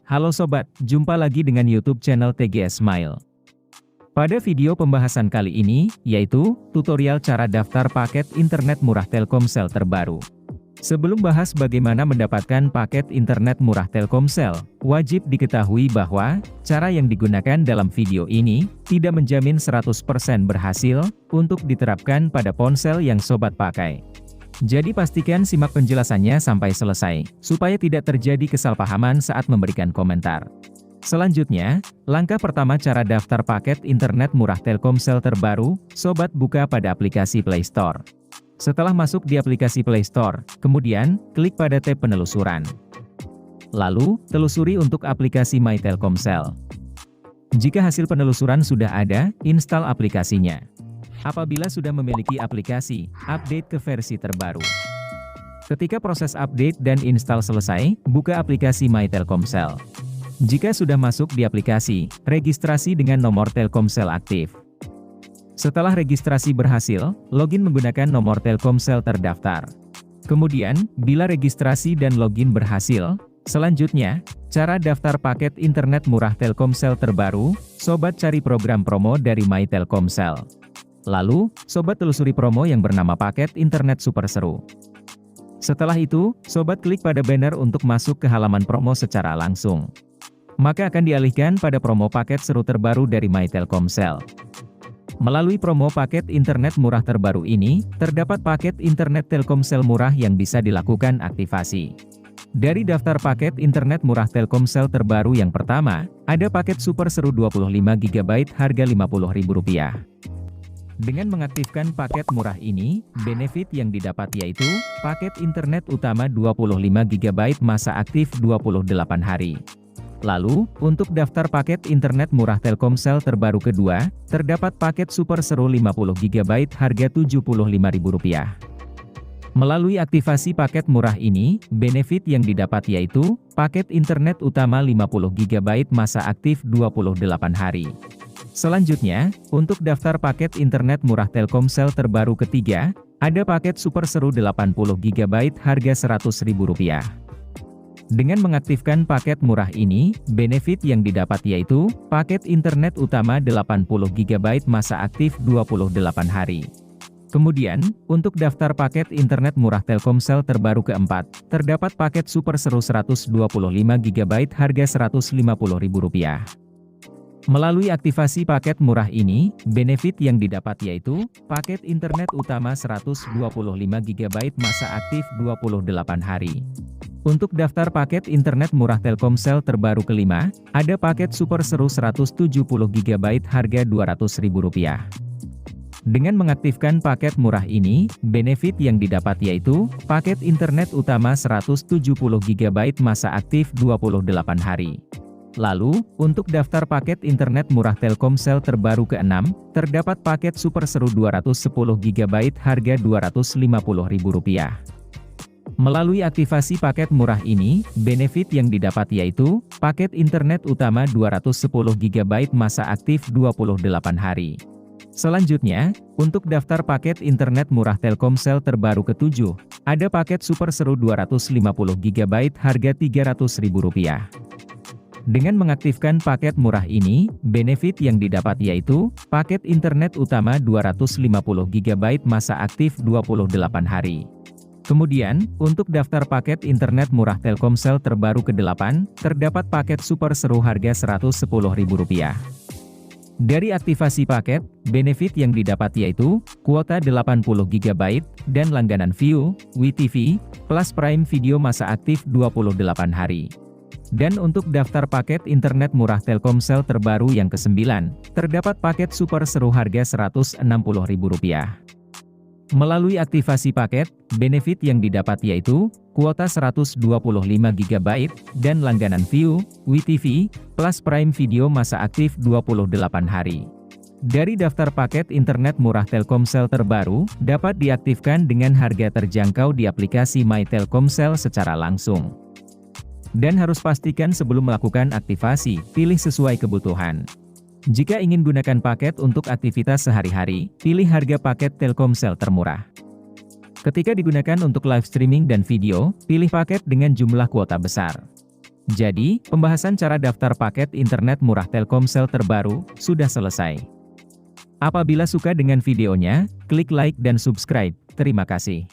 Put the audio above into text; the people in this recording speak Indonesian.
Halo sobat, jumpa lagi dengan YouTube channel TGS Smile. Pada video pembahasan kali ini, yaitu tutorial cara daftar paket internet murah Telkomsel terbaru. Sebelum bahas bagaimana mendapatkan paket internet murah Telkomsel, wajib diketahui bahwa cara yang digunakan dalam video ini tidak menjamin 100% berhasil untuk diterapkan pada ponsel yang sobat pakai. Jadi pastikan simak penjelasannya sampai selesai, supaya tidak terjadi kesalahpahaman saat memberikan komentar. Selanjutnya, langkah pertama cara daftar paket internet murah Telkomsel terbaru, sobat buka pada aplikasi Play Store. Setelah masuk di aplikasi Play Store, kemudian, klik pada tab penelusuran. Lalu, telusuri untuk aplikasi My Telkomsel. Jika hasil penelusuran sudah ada, install aplikasinya. Apabila sudah memiliki aplikasi, update ke versi terbaru. Ketika proses update dan install selesai, buka aplikasi My Telkomsel. Jika sudah masuk di aplikasi, registrasi dengan nomor Telkomsel aktif. Setelah registrasi berhasil, login menggunakan nomor Telkomsel terdaftar. Kemudian, bila registrasi dan login berhasil, selanjutnya, cara daftar paket internet murah Telkomsel terbaru, sobat cari program promo dari My Telkomsel. Lalu, sobat telusuri promo yang bernama paket internet super seru. Setelah itu, sobat klik pada banner untuk masuk ke halaman promo secara langsung. Maka akan dialihkan pada promo paket seru terbaru dari My Telkomsel. Melalui promo paket internet murah terbaru ini, terdapat paket internet Telkomsel murah yang bisa dilakukan aktivasi. Dari daftar paket internet murah Telkomsel terbaru yang pertama, ada paket super seru 25 GB harga Rp50.000. Dengan mengaktifkan paket murah ini, benefit yang didapat yaitu, paket internet utama 25 GB masa aktif 28 hari. Lalu, untuk daftar paket internet murah Telkomsel terbaru kedua, terdapat paket super seru 50 GB harga Rp75.000. Melalui aktivasi paket murah ini, benefit yang didapat yaitu, paket internet utama 50 GB masa aktif 28 hari. Selanjutnya, untuk daftar paket internet murah Telkomsel terbaru ketiga, ada paket super seru 80 GB harga Rp100.000. Dengan mengaktifkan paket murah ini, benefit yang didapat yaitu, paket internet utama 80 GB masa aktif 28 hari. Kemudian, untuk daftar paket internet murah Telkomsel terbaru keempat, terdapat paket super seru 125 GB harga Rp150.000. Melalui aktivasi paket murah ini, benefit yang didapat yaitu, paket internet utama 125 GB masa aktif 28 hari. Untuk daftar paket internet murah Telkomsel terbaru kelima, ada paket super seru 170 GB harga Rp200.000. Dengan mengaktifkan paket murah ini, benefit yang didapat yaitu, paket internet utama 170 GB masa aktif 28 hari. Lalu, untuk daftar paket internet murah Telkomsel terbaru ke-6, terdapat paket super seru 210 GB harga Rp250.000. Melalui aktivasi paket murah ini, benefit yang didapat yaitu, paket internet utama 210 GB masa aktif 28 hari. Selanjutnya, untuk daftar paket internet murah Telkomsel terbaru ke-7, ada paket super seru 250 GB harga Rp300.000. Dengan mengaktifkan paket murah ini, benefit yang didapat yaitu, paket internet utama 250 GB masa aktif 28 hari. Kemudian, untuk daftar paket internet murah Telkomsel terbaru ke-8, terdapat paket super seru harga Rp110.000. Dari aktivasi paket, benefit yang didapat yaitu, kuota 80 GB, dan langganan View, WeTV, plus Prime Video masa aktif 28 hari. Dan untuk daftar paket internet murah Telkomsel terbaru yang ke-9, terdapat paket super seru harga Rp160.000. Melalui aktivasi paket, benefit yang didapat yaitu, kuota 125 GB, dan langganan View, WeTV, plus Prime Video masa aktif 28 hari. Dari daftar paket internet murah Telkomsel terbaru, dapat diaktifkan dengan harga terjangkau di aplikasi My Telkomsel secara langsung. Dan harus pastikan sebelum melakukan aktivasi, pilih sesuai kebutuhan. Jika ingin gunakan paket untuk aktivitas sehari-hari, pilih harga paket Telkomsel termurah. Ketika digunakan untuk live streaming dan video, pilih paket dengan jumlah kuota besar. Jadi, pembahasan cara daftar paket internet murah Telkomsel terbaru sudah selesai. Apabila suka dengan videonya, klik like dan subscribe. Terima kasih.